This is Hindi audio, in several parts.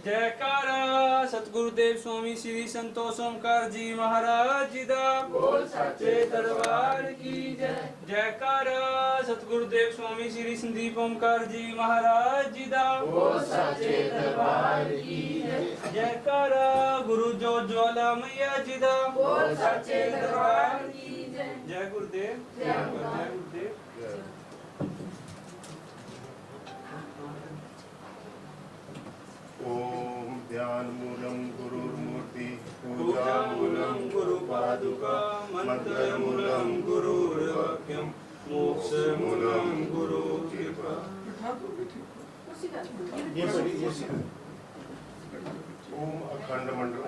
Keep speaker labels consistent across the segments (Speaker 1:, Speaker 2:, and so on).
Speaker 1: जयकारा सतगुरुदेव स्वामी श्री संतोष ओमकार जी महाराज जी दा।
Speaker 2: बोल सच्चे दरबार की जय।
Speaker 1: जयकारा सतगुरुदेव स्वामी श्री संदीप ओमकार जी महाराज जी दा।
Speaker 2: बोल सच्चे दरबार की जय।
Speaker 1: जयकारा गुरु जो ज्वाला मैया जी दा।
Speaker 2: बोल सच्चे दरबार की जय।
Speaker 1: जय गुरुदेव।
Speaker 2: जय
Speaker 1: गुरुदेव।
Speaker 3: ओम ध्यान मूलम गुरुर्मूर्ति
Speaker 1: पूजा मूलम गुरु पादुका मंत्र मूलम गुरुर्वाक्यम मोक्ष मूलम गुरु कृपा।
Speaker 3: ओम अखंड मंडल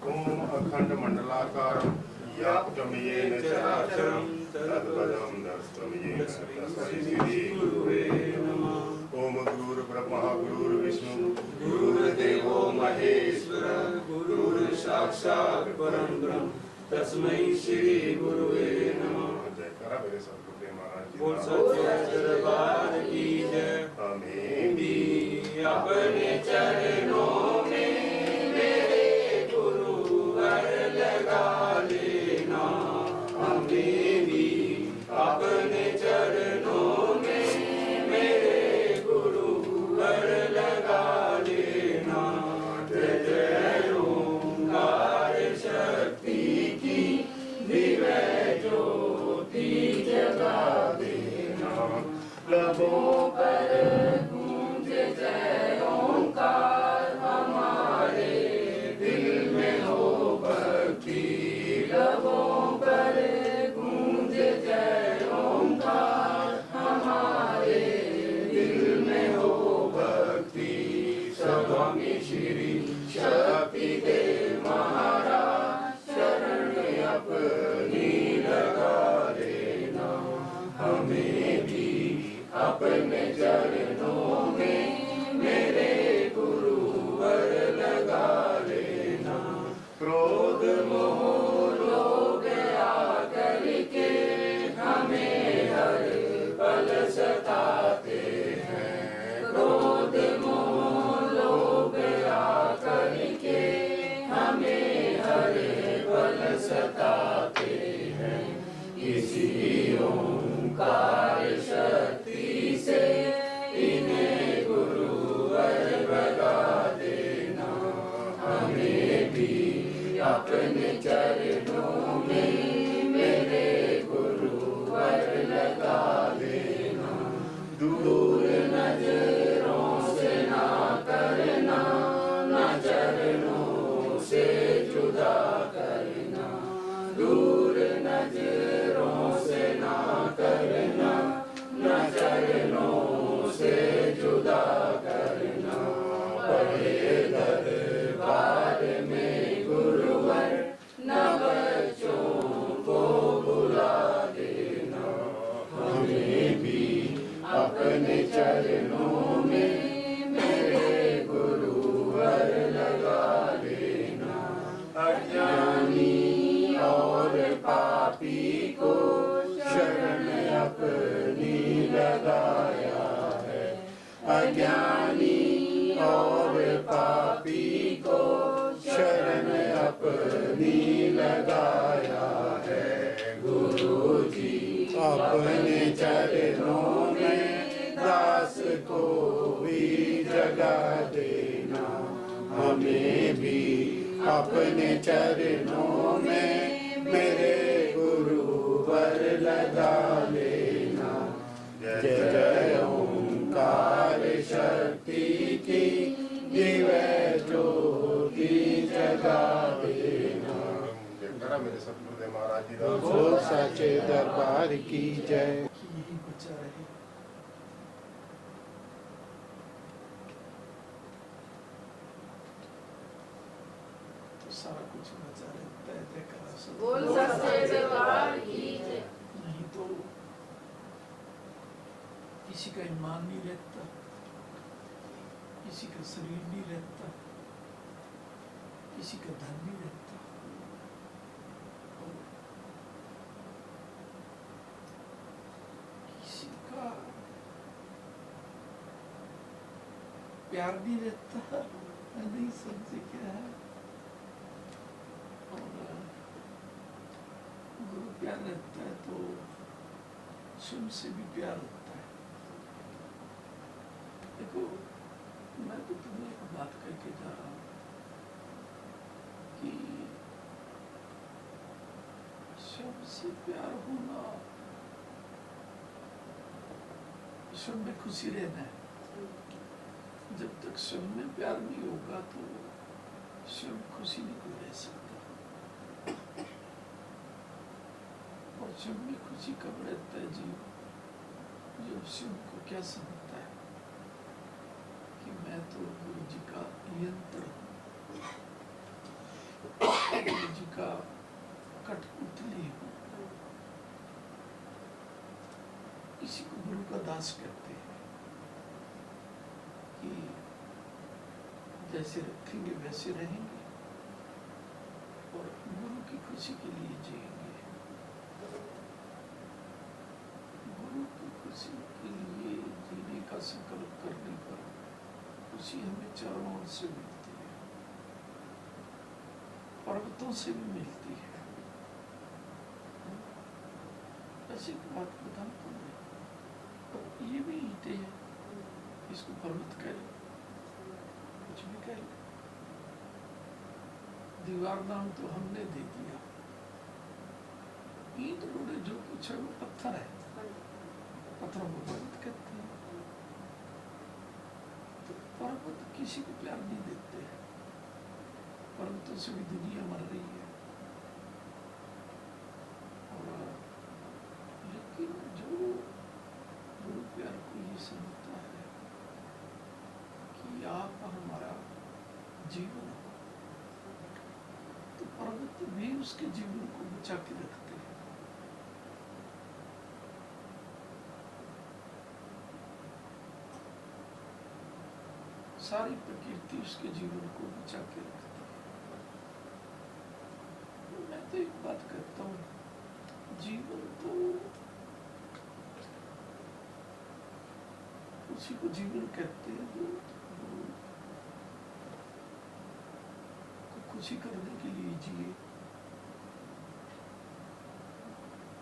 Speaker 3: ओम अखंड मंडलाकारं व्याप्तं येन चराचरं तत्पदं दर्शितं येन तस्मै श्री गुरुवे नमः। ओम गुरुर्ब्रह्मा गुरुर्विष्णु गुरुर्देवो महेश्वर गुरुर्साक्षात् परं ब्रह्म तस्मै श्री गुरुवे नमः। जयकारा मेरे सतगुरुदेव महाराज जी।
Speaker 1: बोल सच्चे दरबार की जय।
Speaker 3: हमें
Speaker 1: भी अपने चरणों में मेरे गुरुवर लगा लेना। हमें भी अपने चरणों में मेरे गुरुवर लगा लेना। जय जय ओंकार शक्ति की दिव्य ज्योति जगा देना। लबों पर गूंज जय ओंकार हमारे दिल में हो भक्ति। लबों पर गूंज जय ओंकार हमारे दिल में हो भक्ति। स्वामी श्री शक्ति देव महाराज शरण अपनी लगा लेना। हमें भी अपने चरणों में मेरे गुरुवर लगा लेना। क्रोध मोह लोभ आकर के हमें हर पल सताते हैं। क्रोध मोह लोभ आकर के हमें हर पल सताते हैं। इसी ओंकार शक्ति से इन्हें गुरुवर बगा देना। हमें भी अपने चरणों में मेरे गुरुवर लगा देना। दूर नजरों से ना करना, ना चरणों से जुदा करना। दूर नजरों से ना करना, ना चरणों से जुदा करना। बड़े दरबार में गुरुवर न बच्चों को बुला देना। हमें भी अपने चरणों में मेरे गुरुवर लगा लेना। अज्ञानी और पापी को शरण अपनी लगाया है। अज्ञानी और पापी को शरण अपनी लगाया है। गुरु जी अपने चरणों में दास को भी जगा देना। हमें भी अपने चरणों में मेरे गुरुवर लगा लेना। जय जय ओंकार शक्ति की दिव्य ज्योति जगा देना। जयकारा मेरे सतगुरुदेव महाराज जी दा। बोल सच्चे दरबार की जय।
Speaker 4: सारा कुछ बचा रहता है। जयकारा
Speaker 2: बोल सच्चे दरबार की जय।
Speaker 4: नहीं तो किसी का ईमान नहीं रहता, किसी का शरीर नहीं रहता, किसी का धन नहीं रहता। किसी का प्यार नहीं रहता, मैं नहीं समझे क्या है। और गुरु प्यार रहता है तो स्वयं से भी प्यार होता है। देखो, मैं तो तुम्हें एक बात कह के जा रहा हूँ कि स्वयं से प्यार होना, स्वयं में खुशी रहना है। जब तक स्वयं में प्यार नहीं होगा तो स्वयं खुशी नहीं कोई रह सकता। और स्वयं में खुशी कब रहता है जीव, जब स्वयं को क्या समझता है कि मैं तो गुरु जी का यंत्र हूँ, गुरु जी का कठपुतली हूँ। इसी को गुरु का दास कहते हैं कि जैसे रखेंगे वैसे रहेंगे और गुरु की खुशी के लिए जिएंगे। गुरु की खुशी के लिए जीने का संकल्प करने पर खुशी हमें चारों ओर से मिलती है, पर्वतों से भी मिलती है। ऐसी बात बताऊं तुम्हें, ये भी ईंटें हैं, इसको पर्वत कह लो, कुछ भी कह लो। दीवार नाम तो हमने दे दिया, ईंट रोड़े जो कुछ है वो पत्थर है, पत्थरों को पर्वत कहते हैं। तो पर्वत किसी को प्यार नहीं देते, पर्वतों से भी दुनिया मर रही है। और लेकिन जो गुरु प्यार को ये समझता है कि आप हमारा जीवन हो, तो पर्वत भी उसके जीवन को बचा के रखते हैं। सारी प्रकृति उसके जीवन को बचा के रखती है। मैं तो एक बात कहता हूँ, जीवन तो उसी को जीवन कहते हैं जो को खुशी करने के लिए जिए,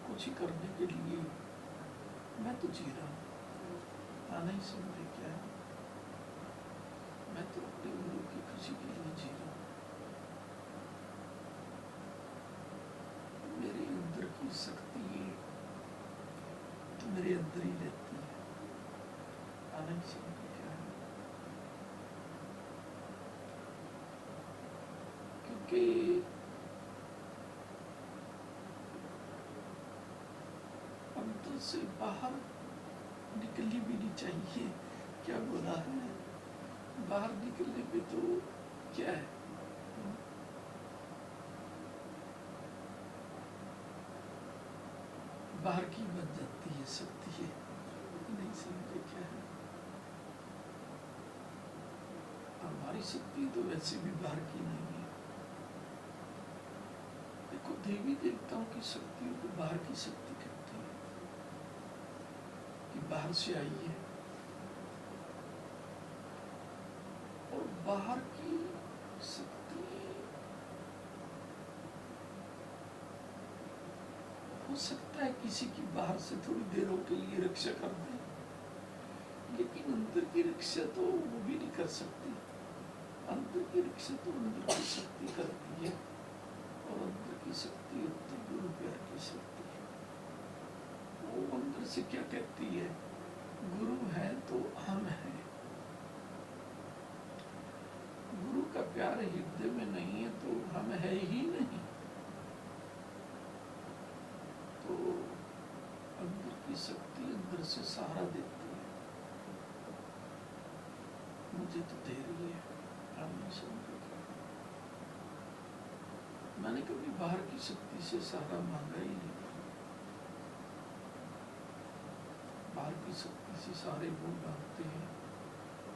Speaker 4: खुशी करने के लिए मैं तो जी रहा हूँ। आना ही समझे क्या है, मैं तो अपने गुरु की खुशी के लिए जी रहा हूँ। मेरे अंदर की शक्ति तो मेरे अंदर ही रहती है। आना ही समझे क्या है, क्योंकि अंदर से बाहर निकलनी भी नहीं चाहिए। क्या बोला है, बाहर निकलने पे तो क्या है, बाहर की बन जाती है शक्ति है। नहीं समझे क्या है, हमारी शक्ति तो वैसे भी बाहर की नहीं है। देखो, देवी देवताओं की शक्तियों को बाहर की शक्ति कहते हैं कि बाहर से आई है, और बाहर की शक्ति हो सकता है किसी की बाहर से थोड़ी देरों के लिए रक्षा कर दे, लेकिन अंदर की रक्षा तो वो भी नहीं कर सकती। अंदर की रक्षा तो अंदर की शक्ति करती है, और अंदर की शक्ति होती है गुरु प्यार की शक्ति है। वो अंदर से क्या कहती है, गुरु है तो हम हैं। गुरु का प्यार हृदय में नहीं है तो हम है ही नहीं। तो अंदर की शक्ति अंदर से सहारा देती है, मुझे तो दे रही है। मैंने कभी बाहर की शक्ति से सहारा मांगा ही नहीं। बाहर की शक्ति से सारे वो मांगते हैं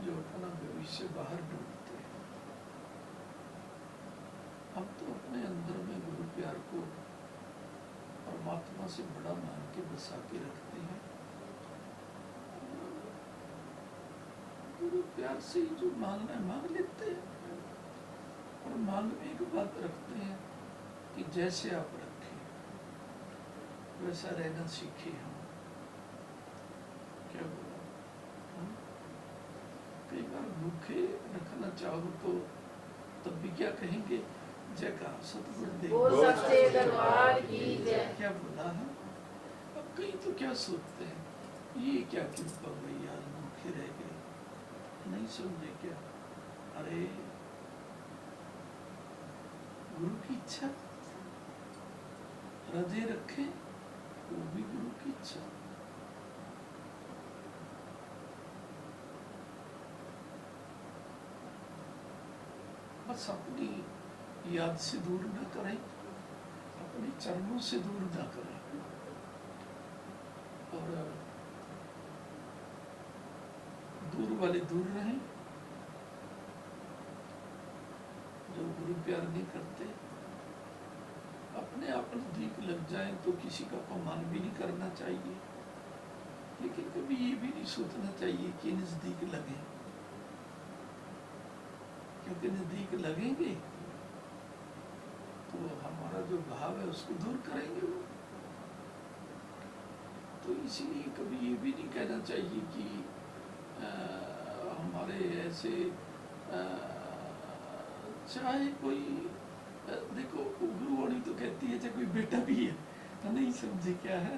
Speaker 4: जो अपना भविष्य बाहर ढूंढते हैं। हम तो अपने अंदर में गुरु प्यार को परमात्मा से बड़ा मान के बसा के रखते हैं। गुरु प्यार से ही जो मांगना है मांग लेते हैं, और मांग में एक बात रखते हैं कि जैसे आप रखें वैसा रहना सीखे हम। क्या बोला? कई बार भूखे रखना चाहो तो तब भी क्या कहेंगे? जयकार सतगुरुदेव।
Speaker 2: बोल सच्चे दरबार की जय।
Speaker 4: क्या बोला है? अब कई तो क्या सोचते हैं, ये क्या कृपा भाई यार, भूखे रह गए, नहीं समझे क्या? अरे गुरु की इच्छा, हृदय रखे वो भी गुरु की इच्छा। बस अपनी याद से दूर न करें, अपने चरणों से दूर न करें, और दूर वाले दूर रहें। जो गुरु प्यार नहीं करते, अपने आप नजदीक लग जाए तो किसी का अपमान भी नहीं करना चाहिए, लेकिन कभी ये भी नहीं सोचना चाहिए कि नजदीक लगे, क्योंकि नजदीक लगेंगे तो हमारा जो भाव है उसको दूर करेंगे वो। तो इसीलिए कभी ये भी नहीं कहना चाहिए कि हमारे ऐसे चाहे कोई देखो, गुरुवाणी तो कहती है चाहे कोई बेटा भी है, नहीं समझे क्या है,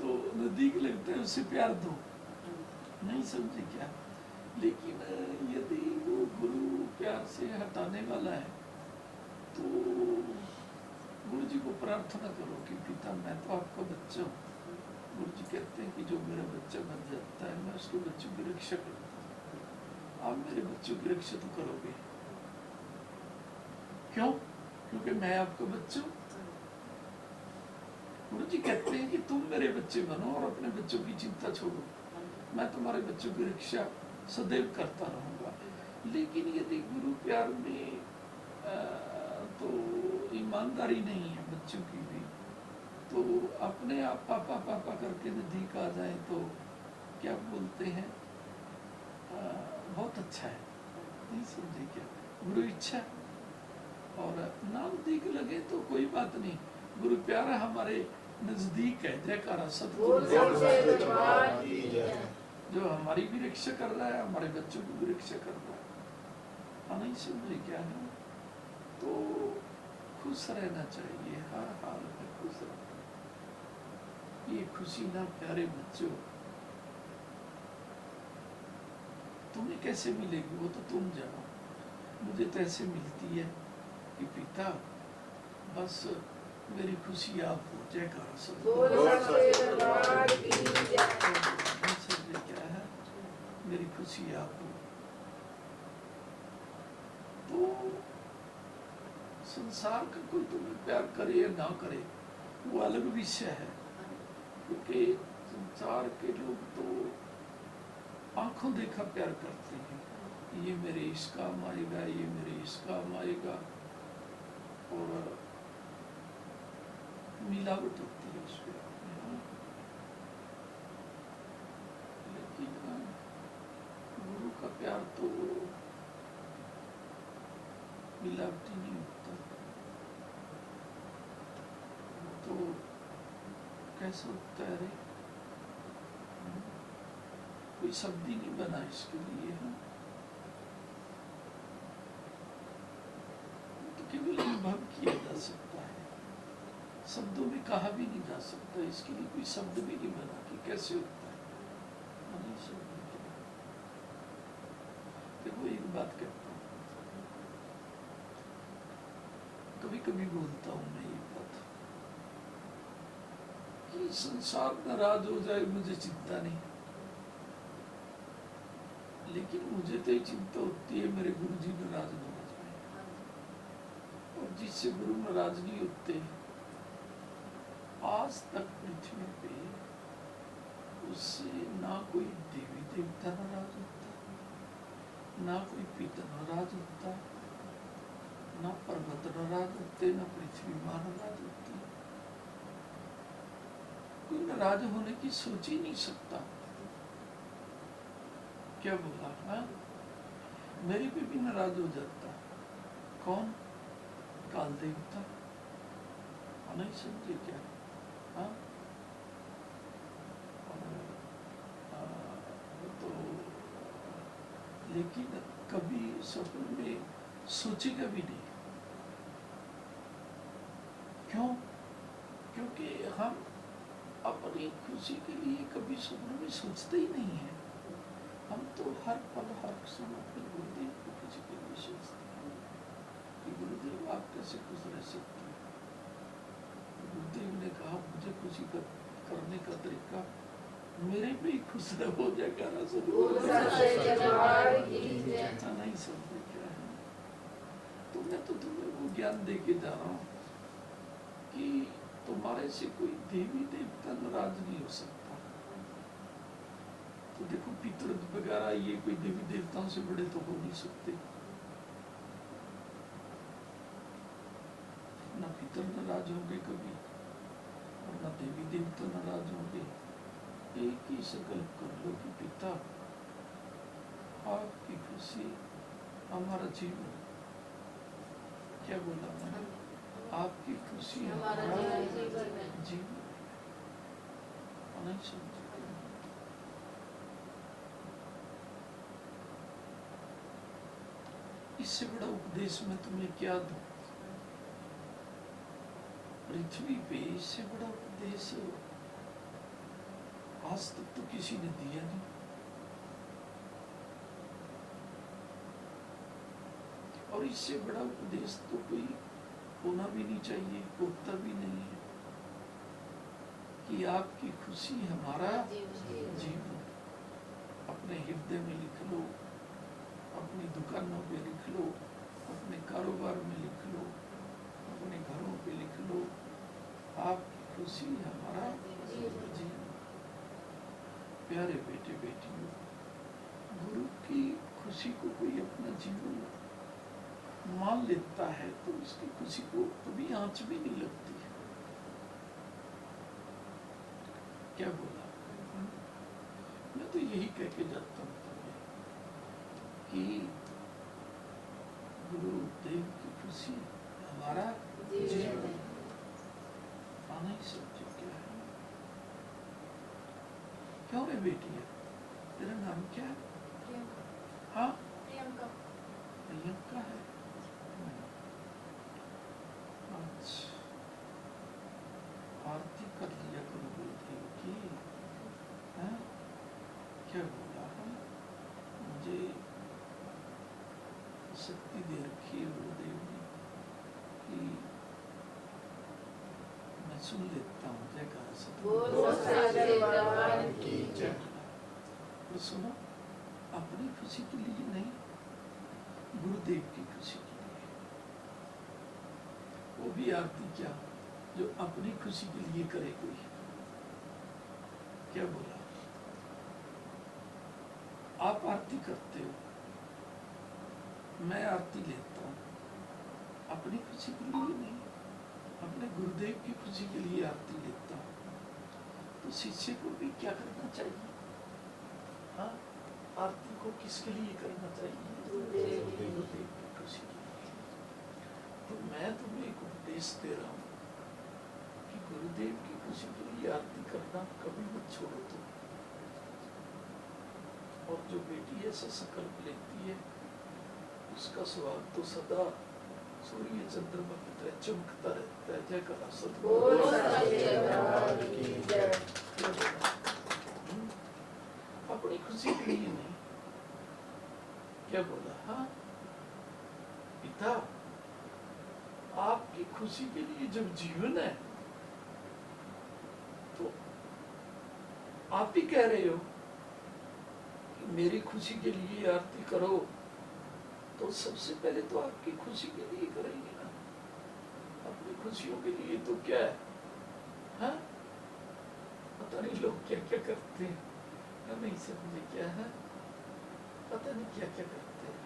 Speaker 4: तो नजदीक लगता है उससे प्यार दो, नहीं समझे क्या। लेकिन यदि वो गुरु प्यार से हटाने वाला है तो गुरु जी को प्रार्थना करो कि पिता मैं तो आपका बच्चा हूँ। गुरु जी कहते हैं कि जो मेरा बच्चा बन जाता है मैं उसके बच्चों की रक्षा करता हूँ, आप मेरे बच्चों की रक्षा तो करोगे। क्यों? क्योंकि मैं आपका बच्चा हूँ। गुरु जी कहते हैं कि तुम मेरे बच्चे बनो और अपने बच्चों की चिंता छोड़ो, मैं तुम्हारे बच्चों की रक्षा सदैव करता रहूंगा। लेकिन यदि गुरु प्यार में तो ईमानदारी नहीं है बच्चों की भी, तो अपने आप पापा पापा करके नजदीक आ जाए तो क्या बोलते हैं, बहुत अच्छा है, नहीं समझे क्या। गुरु इच्छा और नाम दीक लगे तो कोई बात नहीं, गुरु प्यारा हमारे नजदीक है। जयकारा
Speaker 2: बोल
Speaker 4: सतगुरु
Speaker 2: सच्चे दरबार की जय।
Speaker 4: जो हमारी भी रक्षा कर रहा है, हमारे बच्चों की भी रक्षा कर रहा है। नहीं समझे क्या है? तो खुश रहना चाहिए, हर हाल में खुश रहना। ये खुशी ना प्यारे बच्चों तुम्हें कैसे मिलेगी वो तो तुम जानो, मुझे तो ऐसे मिलती है कि पिता बस मेरी खुशी आप हो। जयकारा
Speaker 2: बोल
Speaker 4: सतगुरु।
Speaker 2: सच्चे दरबार की जय।
Speaker 4: क्या है, मेरी खुशी आप हो। तो संसार का कोई तुम्हें प्यार करे या ना करे वो अलग विषय है, क्योंकि संसार के लोग तो आंखों देखा प्यार करते हैं, ये मेरे इस काम आएगा, ये मेरे इस काम आएगा, और मिलावट होती है उस प्यार में। लेकिन गुरु का प्यार तो मिलावटी नहीं होता, तो कैसे होता है रे? कोई शब्द ही नहीं बना इसके लिए है, तो केवल अनुभव किया जा सकता है, शब्दों में कहा भी नहीं जा सकता, इसके लिए कोई शब्द भी नहीं बना कि कैसे होता है। देखो एक बात कहता हूँ, कभी कभी बोलता हूँ मैं ये बात कि संसार नाराज हो जाए मुझे चिंता नहीं, लेकिन मुझे तो ये चिंता होती है मेरे गुरु जी नाराज न हो जाए, और जिससे गुरु नाराज नहीं होते आज तक पृथ्वी पे उससे ना कोई देवी देवता नाराज होता, ना कोई पिता नाराज होता, ना पर्वत नाराज होते, ना पृथ्वी मां नाराज होती। कोई नाराज होने की सोच ही नहीं सकता, क्या बोला? हाँ, मेरे पे भी नाराज हो जाता। कौन? काल देवता। नहीं समझे क्या? हाँ, तो लेकिन कभी स्वप्न में सोचेगा भी नहीं। क्यों? क्योंकि हम अपनी खुशी के लिए कभी स्वप्न में सोचते ही नहीं है। हम तो हर पल हर समय अपने गुरुदेव की खुशी के लिए सोचते हैं कि गुरुदेव आप कैसे खुश रह सकते हैं। गुरुदेव ने कहा मुझे खुशी करने का तरीका मेरे पे ही खुश हो जाएगा ना। नहीं समझे क्या है? तो मैं तो तुम्हें वो ज्ञान दे के जा रहा हूँ कि तुम्हारे से कोई देवी देवता नाराज नहीं हो सकता। तो देखो पितर वगैरह ये कोई देवी देवताओं से बड़े तो हो नहीं सकते। ना पितर नाराज होंगे कभी और ना देवी देवता नाराज होंगे। एक ही संकल्प कर लो कि पिता आपकी खुशी हमारा जीवन। क्या बोला मैंने? आपकी खुशी हमारा जीवन। नहीं समझे? इससे बड़ा उपदेश मैं तुम्हें क्या दूं? पृथ्वी पे इससे बड़ा उपदेश आज तक तो किसी ने दिया नहीं। और इससे बड़ा उपदेश तो कोई होना भी नहीं चाहिए, होता भी नहीं है कि आपकी खुशी हमारा जीवन। अपने हृदय में लिख लो, अपनी दुकानों पे लिख लो, अपने कारोबार में लिख लो, अपने घरों पे लिख लो, आपकी खुशी हमारा जीवन। प्यारे बेटे बेटियों, गुरु की खुशी को कोई अपना जीवन मान लेता है तो उसकी खुशी को कभी आंच भी नहीं लगती है। क्या बोला? मैं तो यही कह के जाता हूँ तुम्हें कि गुरुदेव की खुशी हमारा जीवन। आना ही समझे क्या है? क्यों रे बेटी है? तेरा नाम क्या है? हाँ, प्रियंका है। आरती कर लिया करो गुरुदेव की। हाँ? क्या बोला? मुझे शक्ति दे रखी है गुरुदेव ने कि मैं सुन लेता हूँ। जयकारा सतगुरु। तो सुनो, अपनी खुशी के लिए नहीं, गुरुदेव की खुशी के लिए। वो भी आरती क्या जो अपनी खुशी के लिए करे कोई। क्या बोला? आप आरती करते हो, मैं आरती लेता हूं, अपनी खुशी के लिए नहीं, अपने गुरुदेव की खुशी के लिए आरती लेता हूं। तो शिष्य को भी क्या करना चाहिए? हाँ, आरती को किसके लिए करना चाहिए? गुरुदेव की खुशी के लिए। तो मैं तुम्हें एक उपदेश दे रहा हूं कि गुरुदेव की खुशी के लिए आरती करना कभी मत छोड़ो तुम। और जो बेटी ऐसा संकल्प लेती है उसका स्वभाव तो सदा सूर्य चंद्रमा की तरह चमकता रहता है। जयकारा सतगुरु। अपनी खुशी के लिए नहीं। क्या बोला? हाँ, पिता आपकी खुशी के लिए जब जीवन है तो आप ही कह रहे हो कि मेरी खुशी के लिए आरती करो, तो सबसे पहले तो आपकी खुशी के लिए करेंगे ना। अपनी खुशियों के लिए तो क्या है? हाँ? पता नहीं लोग क्या क्या करते हैं, मैं नहीं समझे क्या है। पता नहीं क्या क्या करते हैं।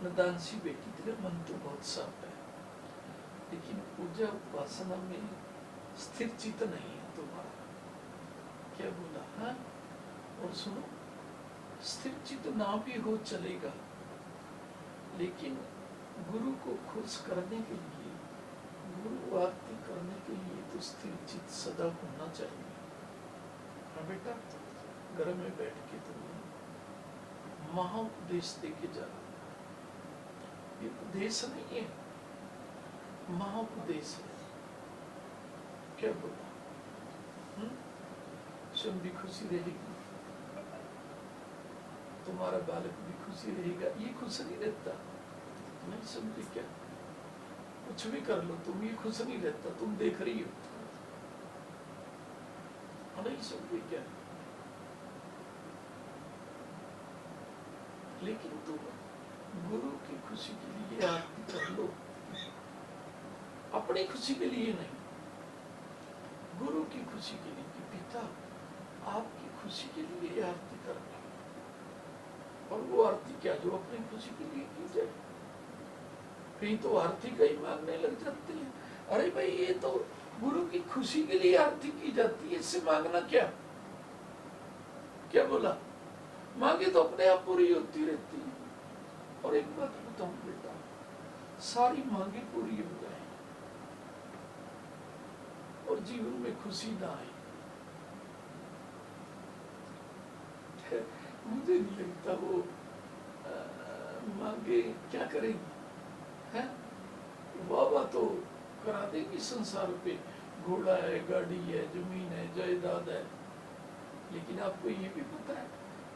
Speaker 4: नदानसी बेटी, तेरा मन तो बहुत साफ है, लेकिन पूजा उपासना में स्थिर चित्त नहीं है तुम्हारा। क्या बोला? हाँ, और सुनो, स्थिर चित्त ना भी हो चलेगा, लेकिन गुरु को खुश करने के लिए, गुरु आरती करने के लिए तो स्थिर चित्त सदा होना चाहिए। हाँ बेटा, घर में बैठ के तुम्हें महाउपदेश दे के जा, ये उपदेश नहीं है, महाउपदेश है। क्या बोला? स्वयं भी खुशी रहेगी, तुम्हारा बालक भी खुशी रहेगा। ये खुश नहीं रहता, नहीं समझे क्या? कुछ भी कर लो तुम, ये खुश नहीं रहता, तुम देख रही हो, नहीं समझे क्या? लेकिन तुम गुरु की खुशी के लिए आरती कर लो, अपनी खुशी के लिए नहीं, गुरु की खुशी के लिए कि पिता आपकी खुशी के लिए आरती करना। और वो आरती क्या, जो अपनी खुशी के लिए की जाए? कहीं तो आरती का ही मांगने लग जाते हैं। अरे भाई, ये तो गुरु की खुशी के लिए आरती की जाती है, इससे मांगना क्या? क्या बोला? मांगे तो अपने आप पूरी होती रहती है। और एक बात बताऊं बेटा, सारी मांगे पूरी हो जाए और जीवन में खुशी ना आए, मुझे नहीं लगता वो मांगे क्या करेंगे। है वाह तो करा देगी संसार पे, घोड़ा है, गाड़ी है, जमीन है, जायदाद है। लेकिन आपको ये भी पता है,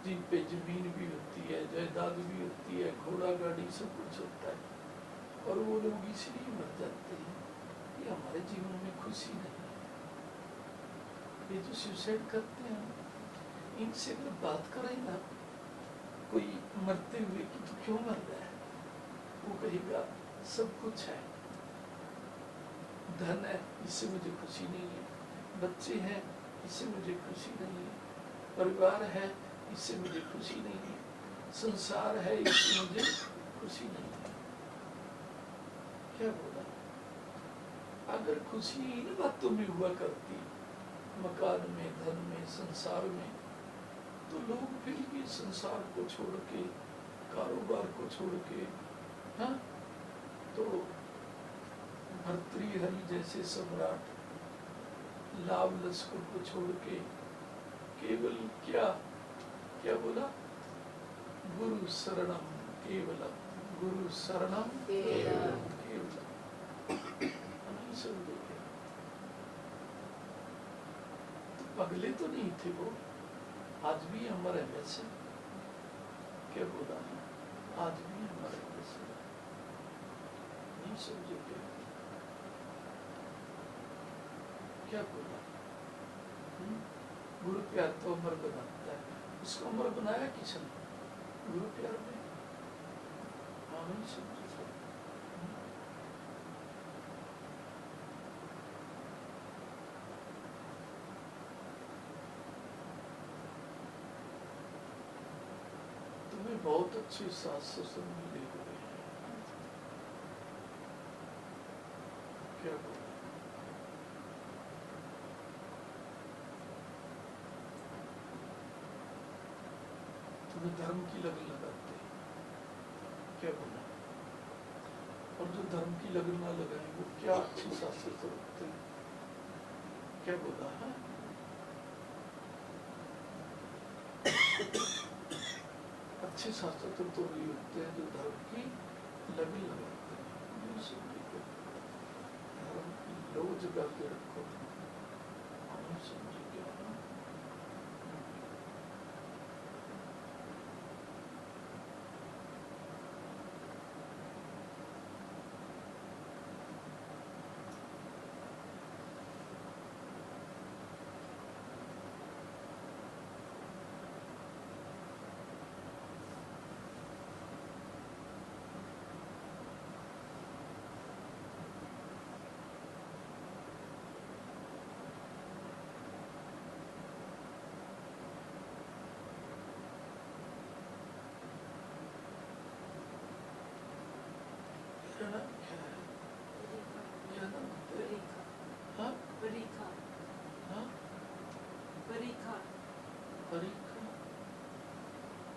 Speaker 4: जिन पे जमीन भी होती है, जायदाद भी होती है, घोड़ा गाड़ी सब कुछ होता है, और वो लोग इसलिए मर जाते हैं कि हमारे जीवन में खुशी नहीं है। ये जो सुसाइड करते हैं, इनसे अगर बात करें ना, कोई मरते हुए कि तू क्यों मर रहा है, वो कहेगा सब कुछ है, धन है, इससे मुझे खुशी नहीं है, बच्चे हैं, इससे मुझे खुशी नहीं है, परिवार है, इससे मुझे खुशी नहीं है, संसार है, इससे मुझे खुशी नहीं है। क्या बोला? अगर खुशी इन बातों में हुआ करती, मकान में, धन में, संसार में, तो लोग फिर भी संसार को छोड़ के, कारोबार को छोड़ के, हाँ, तो भर्तृहरि जैसे सम्राट लाभ लश्कर को छोड़ के केवल क्या क्या बोला? गुरु शरणम केवलम, गुरु शरणम केवलम, नहीं समझे क्या? तो पगले तो नहीं थे वो, आज भी अमर है वैसे। क्या बोला? आज भी अमर है वैसे, नहीं समझे क्या? क्या बोला? गुरु प्यार तो अमर बनाता है, उसको अमर बनाया किसने? गुरु प्यार में। हाँ, नहीं समझे। तुम्हें बहुत अच्छे सास ससुर मिले हुए हैं। क्या बोला? तुम्हें धर्म की लगन लगाते हैं। क्या बोला? और जो धर्म की लगन ना लगाए वो क्या अच्छी सास ससुर होते हैं। क्या बोला? है अच्छे शास्त्र तो भी होते हैं जो धर्म की लगन लगाते हैं। धर्म की लो जगा के रखो, हमें समझे क्या?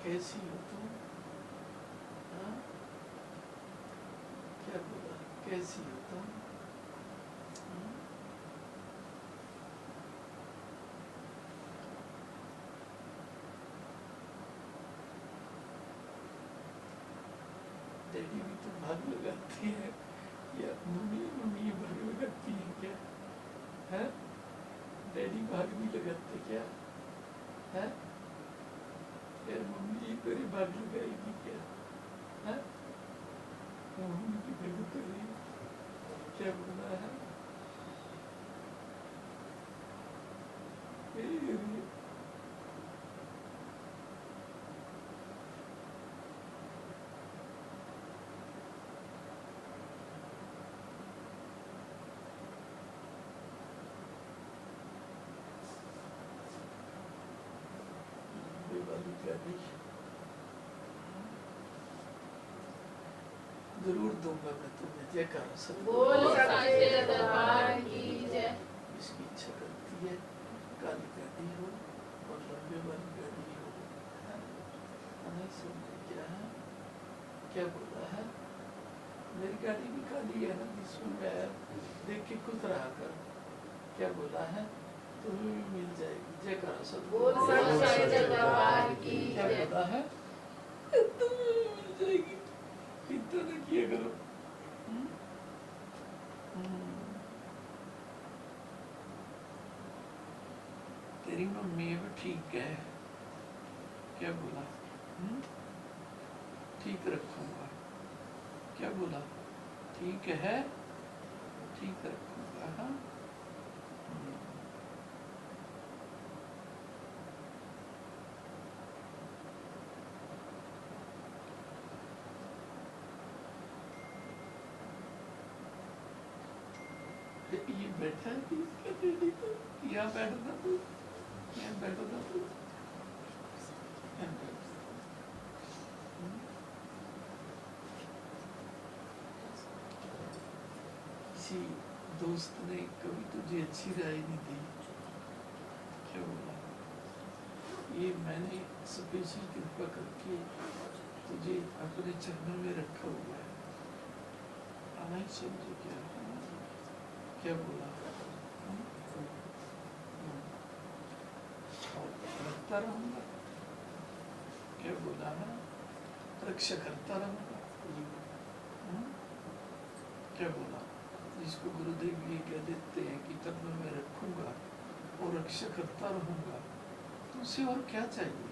Speaker 4: कैसी हो तुम? हाँ? क्या बोला? कैसी हो तुम? हाँ? डैडी भी तो भाग लगाती है या मम्मी मम्मी भाग लगाती है क्या? है? डैडी भाग भी लगाते क्या? है? यार मम्मी एक बारी भाग लगाएगी क्या? है? मम्मी की भाग कर रही है। क्या बोला है? मेरी वाली गाड़ी जरूर दूंगा मैं तुम्हें। जयकारा सब
Speaker 2: बोल सच्चे दरबार की जय।
Speaker 4: इसकी इच्छा करती है काली गाड़ी हो और लंबे वाली गाड़ी हो। नहीं समझे क्या है? क्या बोला है? मेरी गाड़ी भी काली है ना, जिसमें मैं देख के खुद रहा कर। क्या बोला है? तुम्हें भी मिल जाएगी। जयकारा सब
Speaker 2: बोल सच्चे दरबार की
Speaker 4: क्या
Speaker 2: जय।
Speaker 4: बोला है? तुम्हें भी मिल जाएगी। चिंता न किया करो। हम्म? तेरी मम्मी भी ठीक है। क्या बोला? ठीक रखूंगा। क्या बोला? ठीक है, ठीक रखूंगा। हाँ? ये बैठा है कि इसका डैडी तो यहाँ बैठना तू, यहाँ बैठना तू, यहाँ बैठ। किसी दोस्त ने कभी तुझे अच्छी राय नहीं दी। क्या बोला? ये मैंने स्पेशल कृपा करके तुझे अपने चरणों में रखा हुआ है। नहीं समझे क्या? क्या बोला? रखता रहूंगा। क्या बोला है? रक्षा करता रहूंगा। क्या बोला? जिसको गुरुदेव ये कह देते हैं कि तब मैं रखूंगा और रक्षा करता रहूंगा, तो उसे और क्या चाहिए?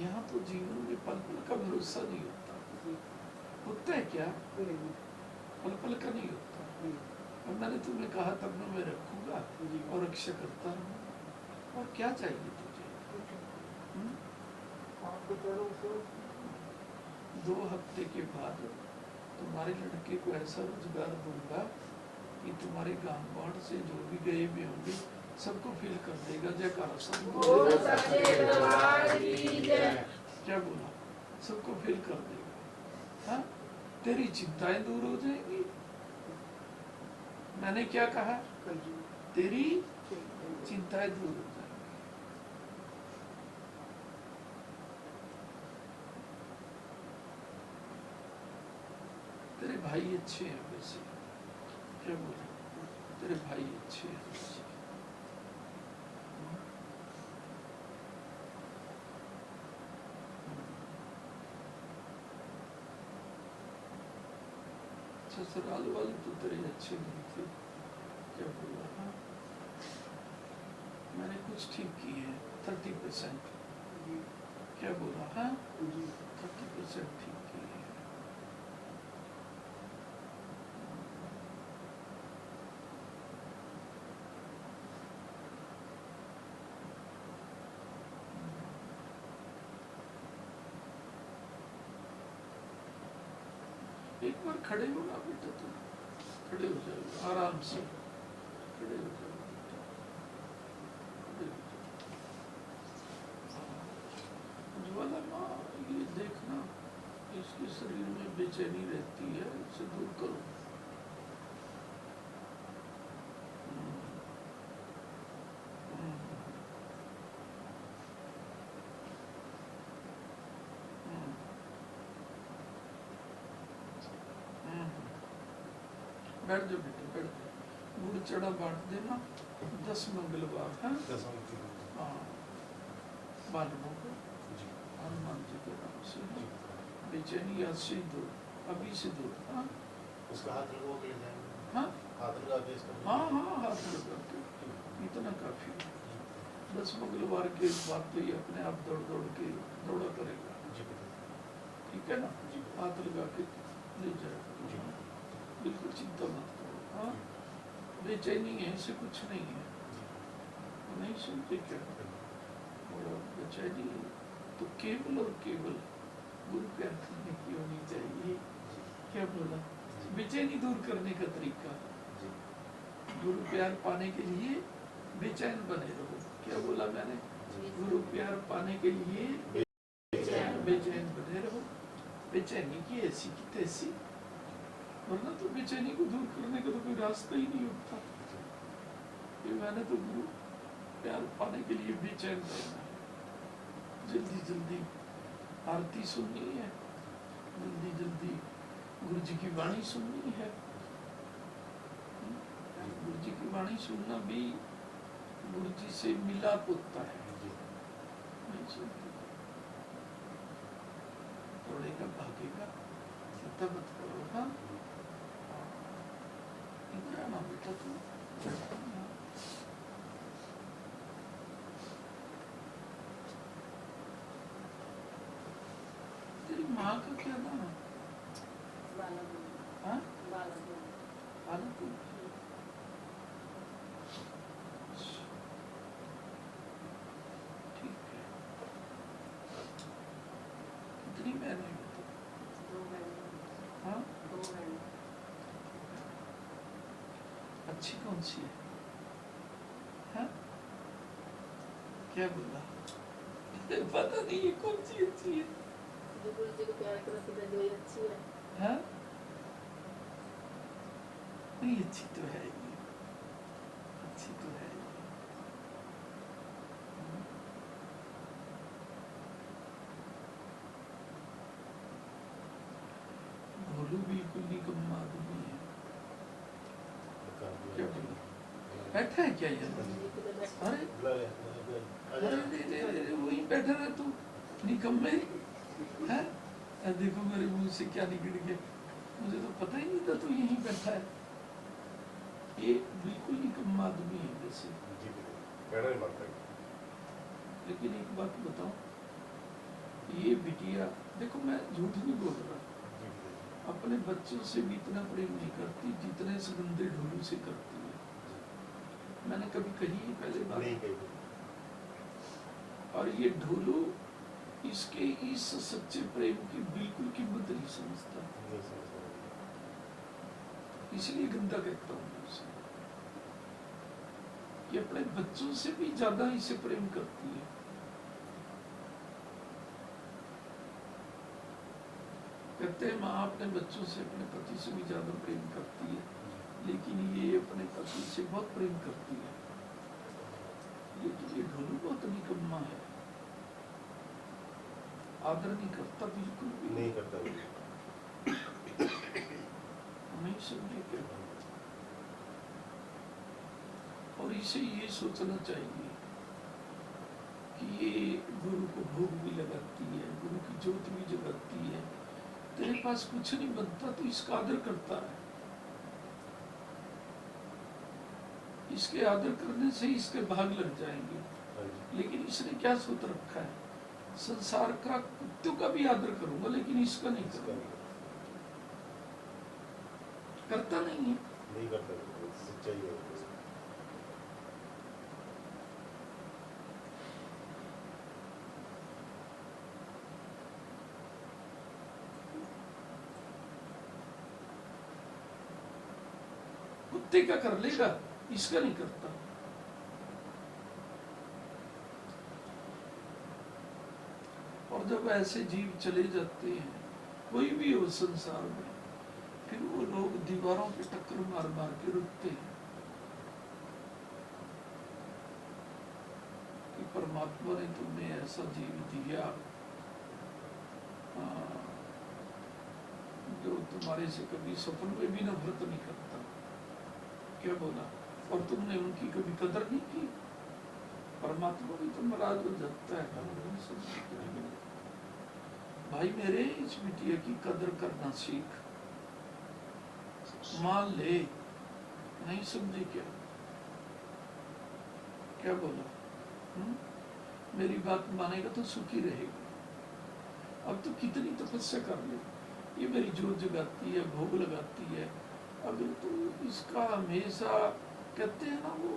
Speaker 4: यहाँ तो जीवन में पल पल का भरोसा नहीं होता। होता है क्या? पल पल का नहीं होता। और मैंने तुम्हें कहा तब मैं रखूंगा और रक्षा करता रहूंगा। और क्या चाहिए तुझे? 2 हफ्ते के बाद तुम्हारे लड़के को ऐसा रोजगार दूंगा कि तुम्हारे गांव बाढ़ से जो भी गए भी होंगे सबको फील कर देगा। जयकारा सब
Speaker 2: बोल सच्चे दरबार की जय।
Speaker 4: क्या बोला? सबको फील कर देगा। हाँ? तेरी चिंताएं दूर हो जाएंगी। मैंने क्या कहा? तेरी चिंताएं दूर हो जाएंगी। तेरे भाई अच्छे हैं वैसे। क्या बोला? तेरे भाई अच्छे हैं वैसे। ससुराल वाले तो तेरे अच्छे नहीं थे। क्या बोला? हाँ? मैंने कुछ ठीक किए हैं 30%। क्या बोला? हाँ? 30% ठीक किए हैं। एक बार खड़े हो ना बेटा, तुम खड़े हो जाओ आराम से। खड़े हो जाओ बेटा, खड़े हो जाओ। ज्वाला माँ, ये देखना इसके शरीर में बेचैनी रहती है, इसे दूर करो। बैठ जाओ बेटे, बैठ जाओ। गुड़ चढ़ा बांट देना 10 मंगलवार है। हाँ, बालकों को हनुमान जी के नाम से बेचैनी आज से ही दूर, अभी से दूर। हाँ
Speaker 5: उसका हाथ लगवा के ले जाएंगे।
Speaker 4: हाँ
Speaker 5: हाथ लगा के इसका
Speaker 4: हाँ हाँ, हाथ लगा के इतना काफी है। 10 मंगलवार के बाद तो ये अपने आप दौड़ दौड़ के दौड़ा करेगा।
Speaker 5: जी पिताजी।
Speaker 4: ठीक है ना, हाथ लगा के ले जाएगा।
Speaker 5: जी।
Speaker 4: बिल्कुल चिंता मत करो। हाँ, बेचैनी है, ऐसे कुछ नहीं है। नहीं सुनते क्या, और बेचैनी तो केवल और केवल गुरु प्यार करने की होनी चाहिए। क्या बोला, बेचैनी दूर करने का तरीका, गुरु प्यार पाने के लिए बेचैन बने रहो। क्या बोला मैंने, गुरु प्यार पाने के लिए बेचैन बने रहो। बेचैनी की ऐसी की तैसी, वरना तो बेचैनी को दूर करने का तो कोई रास्ता ही नहीं होता। ये मैंने तो गुरु प्यार पाने के लिए बेचैन रहना है। जल्दी जल्दी आरती सुननी है, जल्दी जल्दी गुरु जी की वाणी सुननी है। गुरु जी की वाणी सुनना भी गुरु जी से मिलाप होता है। नहीं सुनते, तोड़ेगा भागेगा, चिंता मत करो। हाँ, इधर आना बेटा तू। तेरी माँ का क्या नाम है? हाँ, आलू। ठीक है, कितनी बहनें हैं? हाँ, अच्छी कौन सी है? हाँ? क्या बोला? पता नहीं ये कौन सी अच्छी है।
Speaker 2: जो गुरु जी को प्यार करती है, जो ये अच्छी है।
Speaker 4: हाँ? नहीं, अच्छी तो है ये, अच्छी तो है ये। भोलू बिल्कुल निकम्मा आदमी है। क्या बोला? बैठा है क्या ये? अरे अरे वही बैठा रहे तू, निकम्मे है। देखो मेरे मुंह से क्या निकल गया, मुझे तो पता ही नहीं था तू यहीं बैठा है। ये बिल्कुल निकम्मा आदमी है वैसे। लेकिन एक बात बताओ, ये बिटिया देखो, मैं झूठ नहीं बोल रहा, अपने बच्चों से भी इतना प्रेम नहीं करती जितने सुगंधे ढोलू से करती है। मैंने कभी कही है पहले बात नहीं कही। और ये ढोलू इसके इस सच्चे प्रेम की बिल्कुल कीमत नहीं समझता, इसलिए गंदा कहता हूँ उसे। कि अपने बच्चों से भी ज्यादा इसे प्रेम करती है। कहते हैं माँ अपने बच्चों से, अपने पति से भी ज्यादा प्रेम करती है, लेकिन ये अपने पति से बहुत प्रेम करती है। लेकिन ये ढोलू बहुत निकम्मा है, आदर नहीं करता, बिल्कुल भी
Speaker 5: नहीं करता।
Speaker 4: नहीं समझे क्या? और इसे ये सोचना चाहिए कि ये गुरु को भोग भी लगाती है, गुरु की ज्योत भी जगाती है। तेरे पास कुछ नहीं बनता तो इसका आदर करता है। इसके आदर करने से इसके भाग लग जाएंगे। लेकिन इसने क्या सोच रखा है, संसार का कुत्तों का भी आदर करूंगा लेकिन इसका नहीं करूंगा। करता नहीं है,
Speaker 5: नहीं करता, सच्चाई है।
Speaker 4: कुत्ते का कर लेगा, इसका नहीं करता। और जब ऐसे जीव चले जाते हैं, कोई भी हो संसार में, फिर वो लोग दीवारों पे टक्कर मार मार के रुकते हैं कि परमात्मा ने तुम्हें ऐसा जीव दिया जो तुम्हारे से कभी स्वप्न में भी नफरत नहीं करता। क्या बोला? और तुमने उनकी कभी कदर नहीं की। परमात्मा भी तो नाराज हो जाता है। भाई मेरे, इस बिटिया की कदर करना सीख। मान ले, नहीं समझे क्या? क्या बोला? मेरी बात मानेगा तो सुखी रहेगा। अब तो कितनी तपस्या कर ले, ये मेरी जोत जगाती है, भोग लगाती है। अगर तू इसका हमेशा कहते हैं ना वो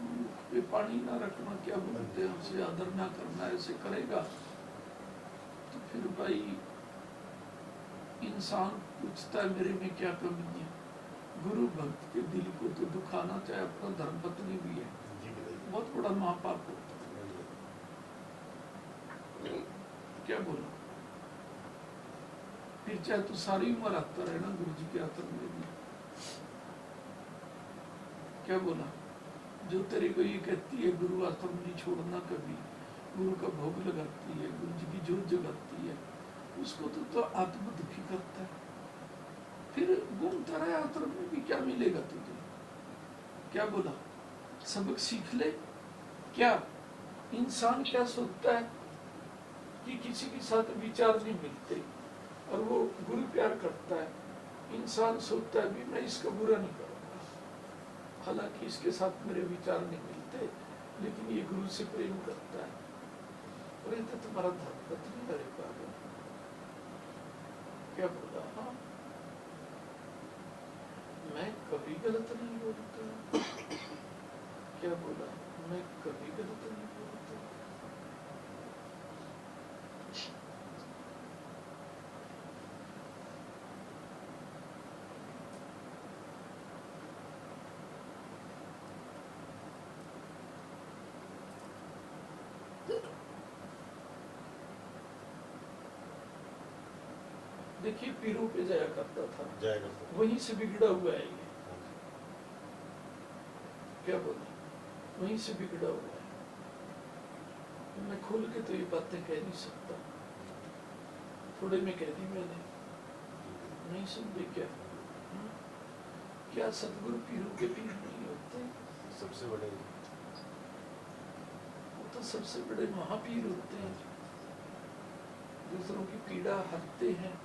Speaker 4: मुख पे पानी ना रखना, क्या बोलते हैं, उसे आदर ना करना, ऐसे करेगा तो फिर भाई इंसान पूछता है मेरे में क्या कमी है। गुरु भक्त के दिल को तो दुखाना, चाहे अपना धर्म पत्नी भी है, बहुत बड़ा महापाप होता है। क्या बोला? फिर चाहे तू सारी उम्र आता रहे ना गुरु जी के आश्रम में भी। क्या बोला? जो तेरे को ये कहती है गुरु आश्रम नहीं छोड़ना कभी, गुरु का भोग लगाती है, गुरु जी की जोत जगाती है, उसको तो आत्म दुखी करता है। फिर घूमता रहे आश्रम में भी, क्या मिलेगा तुझे? क्या बोला? सबक सीख ले। क्या इंसान क्या सोचता है कि किसी के साथ विचार नहीं मिलते और वो गुरु प्यार करता है। इंसान सोचता है भी मैं इसका बुरा नहीं करूंगा, हालांकि इसके साथ मेरे विचार नहीं मिलते, लेकिन ये गुरु से प्रेम करता है। और ये तो तुम्हारा धर्मपत्नी है पागल। क्या बोला? हाँ, मैं कभी गलत नहीं बोलता। क्या बोला? मैं कभी गलत नहीं बोलता। देखिए पीरों पे जाया करता था, वहीं से बिगड़ा हुआ है ये। क्या बोला? वहीं से बिगड़ा हुआ है। मैं खोल के तो ये बातें कह नहीं सकता, थोड़े में कह दी मैंने, नहीं समझे क्या? क्या सदगुरु पीरों के पीर नहीं होते?
Speaker 5: सबसे बड़े,
Speaker 4: वो तो सबसे बड़े महापीर होते हैं, दूसरों की पीड़ा हरते हैं।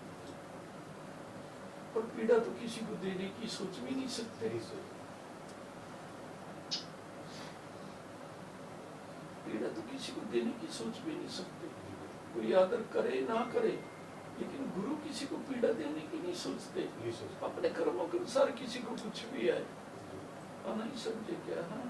Speaker 4: और पीड़ा तो किसी को देने की सोच भी नहीं सकते। पीड़ा तो किसी को देने की सोच भी नहीं सकते। कोई आदर करे ना करे, लेकिन गुरु किसी को पीड़ा देने की नहीं सोचते। अपने कर्मों के अनुसार किसी को कुछ भी आए, नहीं समझे क्या? हाँ,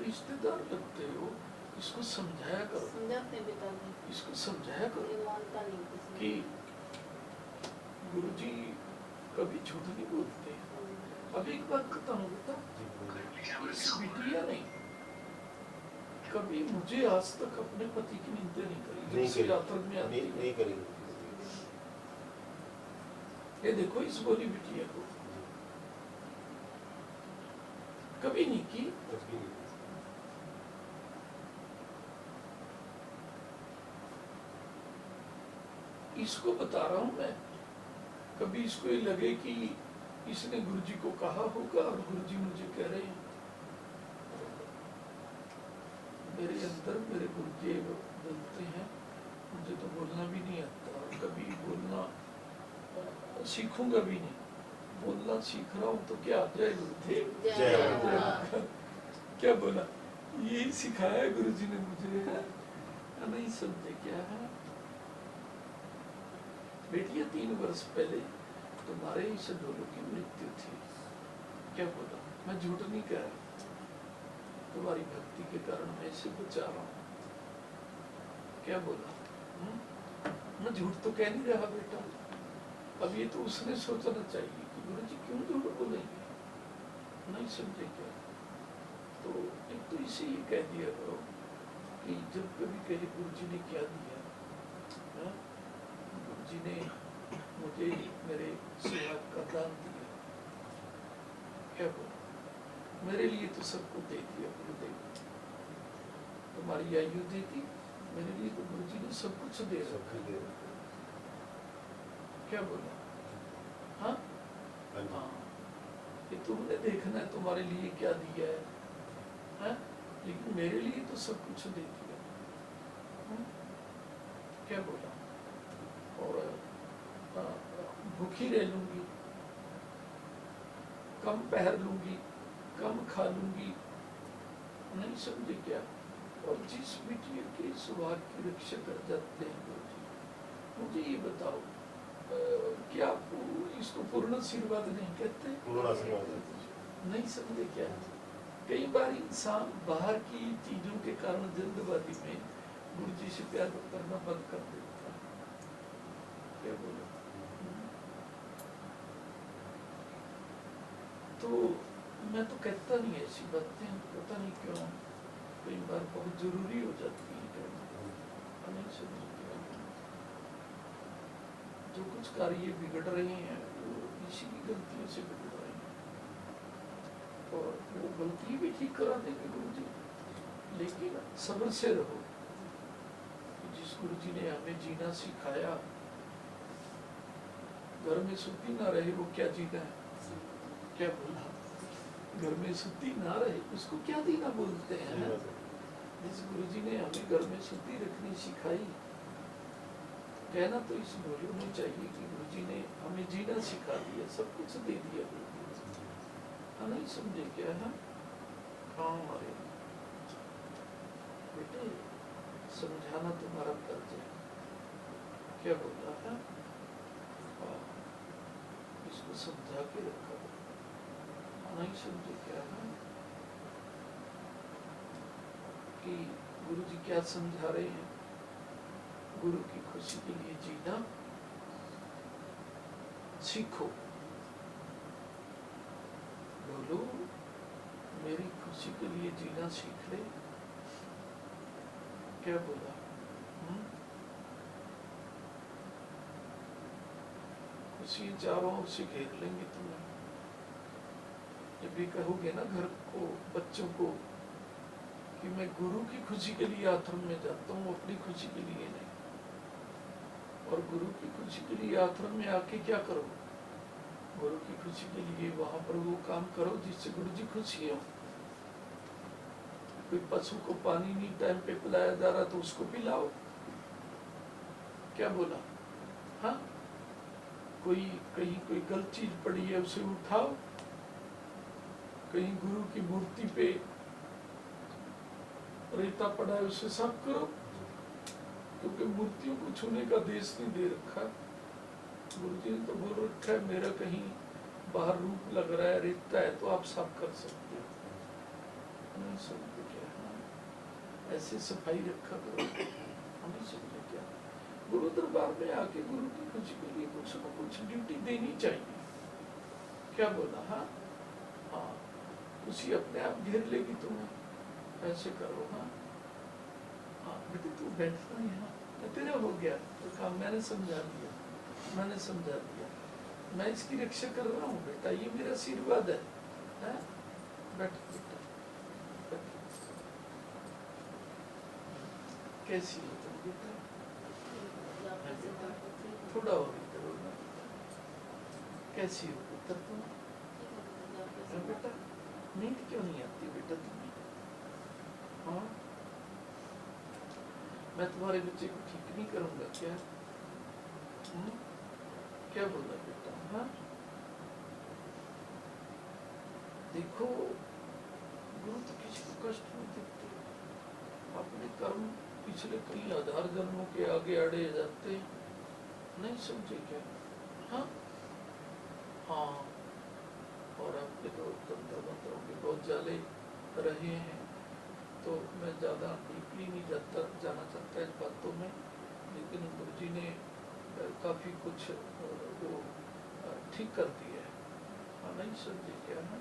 Speaker 4: रिश्तेदार लगते हो, इसको समझाया करो।
Speaker 2: समझाते हैं पिताजी,
Speaker 4: इसको समझाया करो
Speaker 2: ये मानता नहीं किसी
Speaker 4: कि गुरुजी कभी झूठ नहीं बोलते। अब एक बात बताऊं बेटा, इस बिटिया ने कभी मुझे आज तक अपने पति की निंदा नहीं करी, जब से यात्रा में आती है।
Speaker 5: नहीं करेंगे।
Speaker 4: ये देखो इस बोली बिटिया को कभी नहीं की। इसको बता रहा हूं मैं, कभी इसको ये लगे कि इसने गुरुजी को कहा होगा और गुरुजी मुझे कह रहे हैं। मेरे अंदर मेरे गुरुदेव बोलते हैं, मुझे तो बोलना भी नहीं आता, और कभी बोलना सीखूंगा भी नहीं। बोलना सीख रहा हूँ तो क्या, जय गुरुदेव,
Speaker 2: जय।
Speaker 4: क्या बोला? यही सिखाया गुरुजी ने मुझे, है नहीं समझे क्या? है बेटिया 3 वर्ष पहले तुम्हारे ही सदोलों की मृत्यु थी। क्या बोला? मैं झूठ नहीं कह रहा, तुम्हारी भक्ति के कारण मैं इसे बचा रहा हूँ। क्या बोला? मैं झूठ तो कह नहीं रहा बेटा। अब ये तो उसने सोचना चाहिए कि गुरुजी क्यों झूठ बोलेंगे, नहीं समझे क्या? तो एक तो इसे ये कह दिया करो कि जब कभी कहे गुरु जी ने क्या दिया, हाँ? गुरु जी ने मुझे मेरे सौभाग्य का दान दिया, क्या बोला, मेरे लिए तो सबको दे दिया गुरुदेव, तुम्हारी आयु दे दी, मेरे लिए तो गुरु जी ने सब कुछ दे रखा,
Speaker 5: सबके दे रखा।
Speaker 4: क्या बोला, हाँ
Speaker 5: हाँ जी।
Speaker 4: हाँ, कि तुमने देखना है तुम्हारे लिए क्या दिया है, हाँ? लेकिन मेरे लिए तो सब कुछ दे दिया, हाँ? क्या बोला, और भूखी रह लूंगी, कम पहन लूंगी, कम खा लूंगी, नहीं समझे क्या, और जिस बिटिया के सौभाग्य की रक्षा कर जाते हैं गुरु जी, मुझे ये बताओ, क्या आप इसको पूर्ण आशीर्वाद नहीं कहते?
Speaker 5: पूर्ण आशीर्वाद है।
Speaker 4: नहीं समझे क्या, कई बार इंसान बाहर की चीजों के कारण जल्दबाजी में गुरु जी से प्यार करना बंद कर देता है, क्या बोलो, तो मैं तो कहता नहीं ऐसी बातें, पता नहीं क्यों कई बार बहुत जरूरी हो जाती है कहना, नहीं समझ क्या, जो कुछ कार्य बिगड़ रहे हैं वो इसी की गलतियों से बिगड़ रहे हैं, और वो गलती भी ठीक करा देंगे गुरु जी, लेकिन सब्र से रहो। जिस गुरु जी ने हमें जीना सिखाया, घर में सुती ना रहे वो क्या जीना है, क्या बोला, घर में सुती ना रहे उसको क्या जीना बोलते हैं। जिस गुरु जी ने हमें घर में शुद्धि रखनी सिखाई, कहना तो इस बोली होनी चाहिए कि गुरु जी ने हमें जीना सिखा दिया, सब कुछ दे दिया गुरु जी ने, हाँ नहीं समझे क्या है, हाँ हमारे बेटे समझाना तुम्हारा फर्ज है, क्या बोल रहा है, हाँ, इसको समझा के रखा, हाँ नहीं समझे क्या है, कि गुरु जी क्या समझा रहे हैं, गुरु की खुशी के लिए जीना सीखो, बोलो मेरी खुशी के लिए जीना सीख ले, क्या बोला, खुशी चारों ओर से घेर लेंगे तुम्हें, जब भी कहोगे ना घर को, बच्चों को कि मैं गुरु की खुशी के लिए आश्रम में जाता हूँ, अपनी खुशी के लिए नहीं, और गुरु की खुशी के लिए आश्रम में आके क्या करो, गुरु की खुशी के लिए वहां पर वो काम करो जिससे गुरु जी खुशी हो। कोई पशु को पानी नहीं टाइम पे पिलाया जा रहा तो उसको पिलाओ, क्या बोला, हाँ, कोई कहीं कोई गलत चीज पड़ी है उसे उठाओ, कहीं गुरु की मूर्ति पे रेता पड़ा है उसे साफ करो, क्योंकि मूर्तियों को छूने का देश नहीं दे रखा, गुरु जी ने तो बोल रखा है मेरा कहीं बाहर रूप लग रहा है, रेता है तो आप साफ कर सकते हो, नहीं समझते क्या, ऐसे सफाई रखा करो, नहीं समझे क्या, गुरु दरबार में आके गुरु की खुशी के लिए कुछ न कुछ ड्यूटी देनी चाहिए, क्या बोला, हाँ हाँ, खुशी अपने आप घेर लेगी तुम्हें, ऐसे करो, हाँ हाँ बेटे तू बैठना यहाँ, तेरा हो गया तो काम मैंने समझा दिया, मैंने समझा दिया, मैं इसकी रक्षा कर रहा हूँ बेटा, ये मेरा आशीर्वाद है, बैठ बेटा, बैठ। कैसी हो तुम बेटा, थोड़ा और इधर हो ना, कैसी हो पुत्र तुम, बेटा नींद क्यों नहीं आती बेटा तुम्हें, हाँ मैं तुम्हारे बच्चे को ठीक नहीं करूंगा क्या, क्या बोला बेटा, हाँ देखो गुरु तो किसी को कष्ट नहीं देते, अपने कर्म पिछले कई हजार जन्मों के आगे अड़े जाते, नहीं समझे क्या, हाँ हाँ, और आपके तो तंत्र मंत्रों के बहुत जाले रहे हैं, तो मैं ज़्यादा डीपली नहीं जाना चाहता इस बातों में, लेकिन गुरु जी ने काफ़ी कुछ वो ठीक कर दिया है, हाँ नहीं समझे क्या है,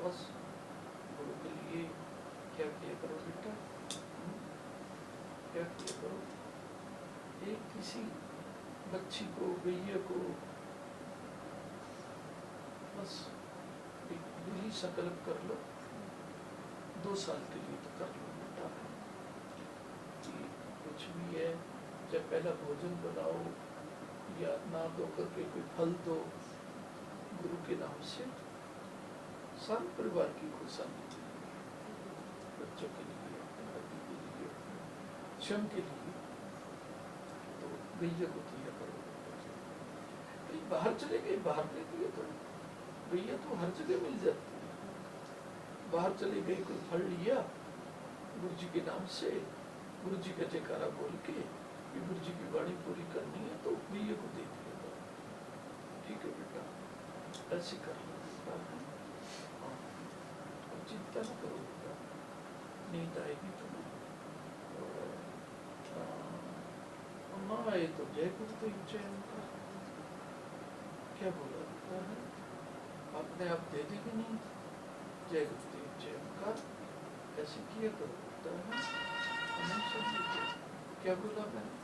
Speaker 4: बस गुरु के लिए क्या किया करो बेटा, क्या किया करो, एक किसी बच्ची को, गैया को बस एक दिली संकल्प कर लो, 2 साल के लिए तो कर लो बेटा, कि कुछ भी है, चाहे पहला भोजन बनाओ या ना दो करके कोई फल दो, गुरु के नाम से सारे परिवार की खुशहाली के लिए, बच्चों के लिए, अपने पति के लिए, स्वयं के लिए, तो गैया को दिया करो। कहीं बाहर चले गए, बाहर दे दिए तो गैया तो हर जगह मिल जाती है। बाहर चले गए, कोई फल लिया गुरु जी के नाम से, गुरु जी का जयकारा बोल के कि गुरु जी की वाणी पूरी करनी है, तो गैया को दे दिया करो, ठीक है बेटा, ऐसे कर लो बेटा, हाँ, और चिंता न करो बेटा, नींद आएगी तुम्हें। अम्मा आए तो जय गुरुदेव जय उनका, क्या बोला बेटा है, अपने आप दे देगी नींद, जय गुरुदेव जय उनका, ऐसे किया करो बेटा है, हमेशा क्या बोला मैंने,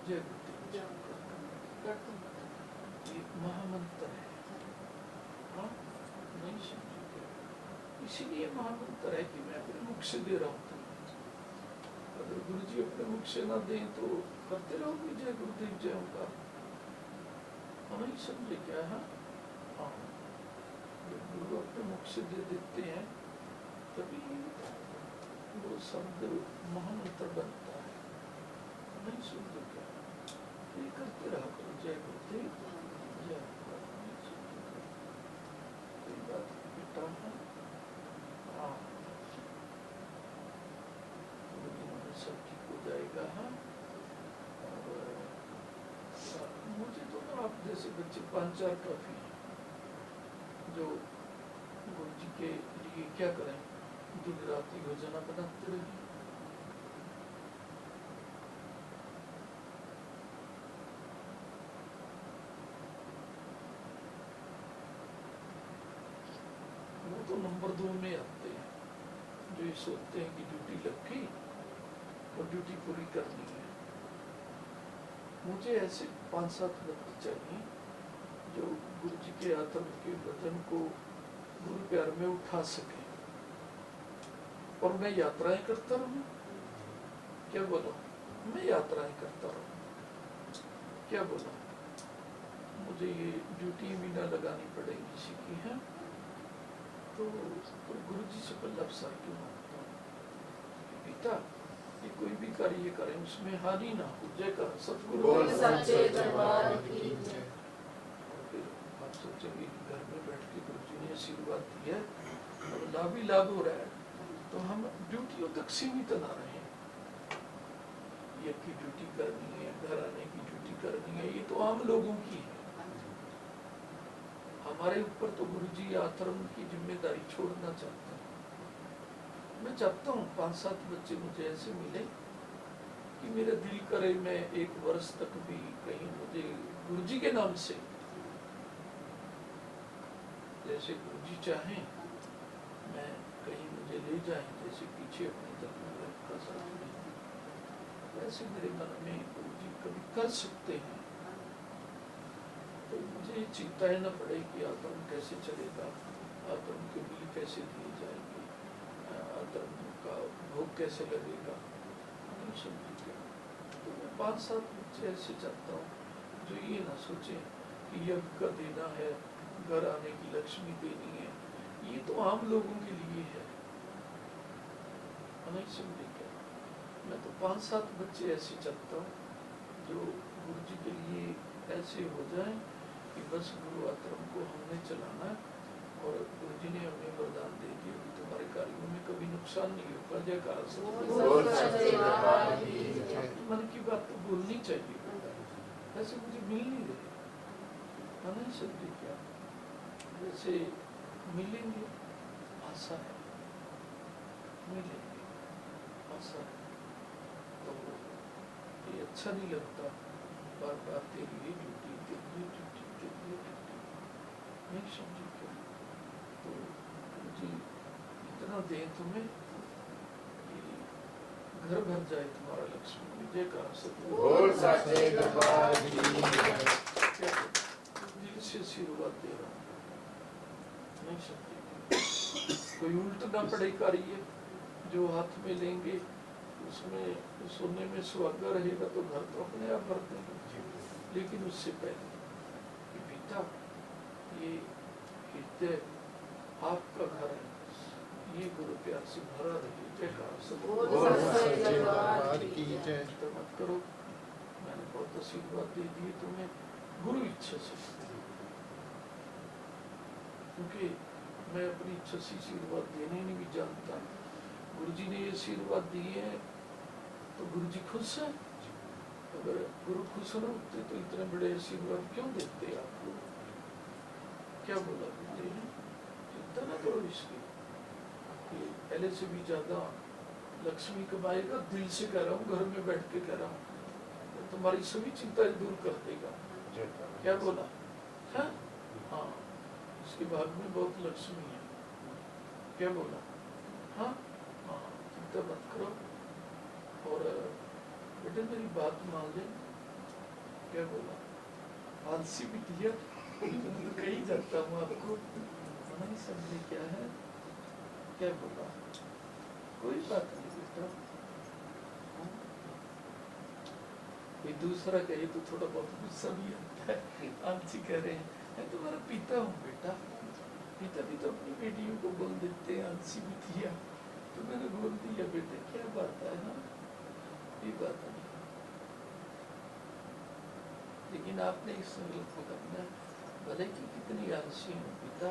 Speaker 4: जय गुरुदेव जय उनका, ये महामंत्र है, हाँ नहीं समझे, इसीलिए महामंत्र है कि मैं अपने मुख से दे रहा हूँ तुम्हें। अगर गुरु जी अपने मुख से ना दें तो करते रहोगे जय गुरुदेव जय उनका, नहीं समझे क्या है, हाँ गुरु अपने मुख से दे देते हैं तभी वो शब्द महामंत्र बनता है, नहीं समझे क्या, ये करते रहा करो जय गुरुदेव जय उनका, कोई बात बेटा है, हाँ सब ठीक हो जाएगा। हाँ, और मुझे तो ना आप जैसे बच्चे 5-4 काफी हैं, जो गुरु जी के लिए क्या करें, दिन रात योजना बनाते रहिए। वो तो नंबर 2 में आते हैं, जो ये सोचते हैं कि ड्यूटी लग गई और ड्यूटी पूरी करनी है। मुझे ऐसे 5-7 बच्चे चाहिए जो गुरु जी के आत्म के वजन को गुरु प्यार में उठा सके, और मैं यात्राएं करता रहूं, क्या बोला, मैं यात्राएं करता रहूं, क्या बोला, मुझे ये ड्यूटी भी ना लगानी पड़ेगी किसी की है, तो गुरु जी से बल्लभ क्यों मांगता हूँ, पिता ये कोई भी कार्य करें उसमें हानि ना हो, जय कर सतगुरु
Speaker 2: बोल सच्चे दरबार की जय।
Speaker 4: फिर आप सोचेंगे कि घर में बैठ के गुरु जी ने आशीर्वाद दिया और लाभ ही लाभ हो रहा है, तो हम ड्यूटियों तक सीमित ना रहे, ये की ड्यूटी करनी है, घर आने की ड्यूटी करनी है, ये तो आम लोगों की है। हमारे ऊपर तो गुरु जी आश्रम की जिम्मेदारी छोड़ना चाहते हैं। मैं चाहता हूँ 5-7 बच्चे मुझे ऐसे मिले कि मेरा दिल करे मैं 1 वर्ष तक भी कहीं मुझे गुरु जी के नाम से, जैसे गुरु जी चाहें मैं कहीं मुझे ले जाएं, जैसे पीछे अपने दरबार का साथ में, वैसे मेरे मन में गुरु जी कभी कर सकते हैं, तो मुझे चिंता न पड़े कि आत्म कैसे चलेगा, आत्म के बिल कैसे दिए जाएंगे, आत्म का भोग कैसे लगेगा, नहीं समझेगा। तो मैं 5-7 बच्चे ऐसे चाहता हूँ जो ये ना सोचे कि यज्ञ का देना है, घर आने की लक्ष्मी देनी है, ये तो आम लोगों के लिए है, नहीं समझेगा। मैं तो 5-7 बच्चे ऐसे चाहता हूँ जो गुरु जी के लिए ऐसे हो जाए कि बस गुरु आश्रम को हमने चलाना है, और गुरु जी ने हमें वरदान दे दिया कि तुम्हारे कार्यों में कभी नुकसान नहीं होगा, जयकार मन की बात तो बोलनी चाहिए, ऐसे मुझे मिल नहीं रहे, नहीं समझे क्या, वैसे मिलेंगे, आशा है मिलेंगे, आशा है, तो ये अच्छा नहीं लगता बार बार तेरी ये ड्यूटी, तेरी ये ड्यूटी, तेरी ये ड्यूटी, नहीं समझे क्या, तो जी इतना दें तुम्हें कि घर भर जाए तुम्हारा लक्ष्मी। जय का सतगुरु
Speaker 3: बोल साचे दरबार की
Speaker 4: दिल से आशीर्वाद दे रहा हूं। नहीं सकती कोई उल्ट ना पड़े कार्य जो हाथ में लेंगे उसमें सोने में सुहागा रहेगा तो घर तो अपने आप भर देंगे। लेकिन उससे पहले कि पिता ये हृदय आपका घर है, ये गुरु प्यार से भरा रहे। जय का
Speaker 2: बोल
Speaker 5: बोल
Speaker 2: सच्चे
Speaker 5: सच्चे
Speaker 2: दरबार
Speaker 5: दरबार की जय।
Speaker 4: चिंता मत करो, मैंने बहुत आशीर्वाद दे दिए तुम्हें गुरु इच्छा से, क्योंकि मैं अपनी इच्छा से आशीर्वाद देने नहीं भी जानता। गुरु जी ने ये आशीर्वाद दिए हैं तो गुरु जी खुश है। अगर गुरु खुश न होते तो इतने बड़े आशीर्वाद क्यों देते आपको? क्या बोला बेटे ने? चिंता ना करो इसकी, ये पहले से भी ज्यादा लक्ष्मी कमाएगा। दिल से कह रहा हूँ, घर में बैठ के कह रहा हूँ, तो तुम्हारी सभी चिंताएं दूर कर देगा। क्या बोला? हाँ हाँ, इसके भाग में बहुत लक्ष्मी है। क्या बोला? हाँ हाँ, चिंता मत करो। और बेटे मेरी बात मान ले। क्या बोला? आलसी बिटिया, तो कहीं जाता हूँ आपको नहीं समझे क्या है। क्या बोला? कोई बात नहीं बेटा, कोई दूसरा कहे तो थोड़ा बहुत गुस्सा भी आता है। आलसी कह रहे हैं, मैं तुम्हारा पिता हूँ बेटा। पिता भी तो अपनी बेटियों को बोल देते हैं आलसी बिटिया, तो मैंने बोल दिया बेटे। क्या बात है ना, ये बात नहीं। लेकिन आपने इस संकल्प को करना, भले कि कितनी आलसी हो पिता,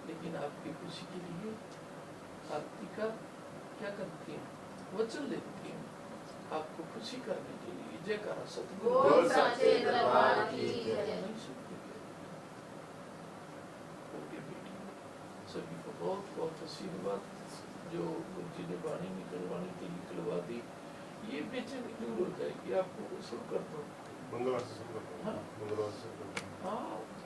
Speaker 4: लेकिन आपकी खुशी के लिए कार्तिका क्या करती है? वचन लेती है आपको खुशी करने के लिए। जय करा सतगुरु
Speaker 2: बोल सच्चे दरबार की जय।
Speaker 4: सभी को बहुत बहुत आशीर्वाद। जो गुरु जी ने वाणी निकलवानी थी निकलवा दी। ये बेचैनी दूर हो जाएगी, आपको शुरू कर दो।
Speaker 5: मंगलवार से शुरू करते हैं।
Speaker 4: हाँ।
Speaker 5: मंगलवार से शुरू करते हैं।
Speaker 4: हाँ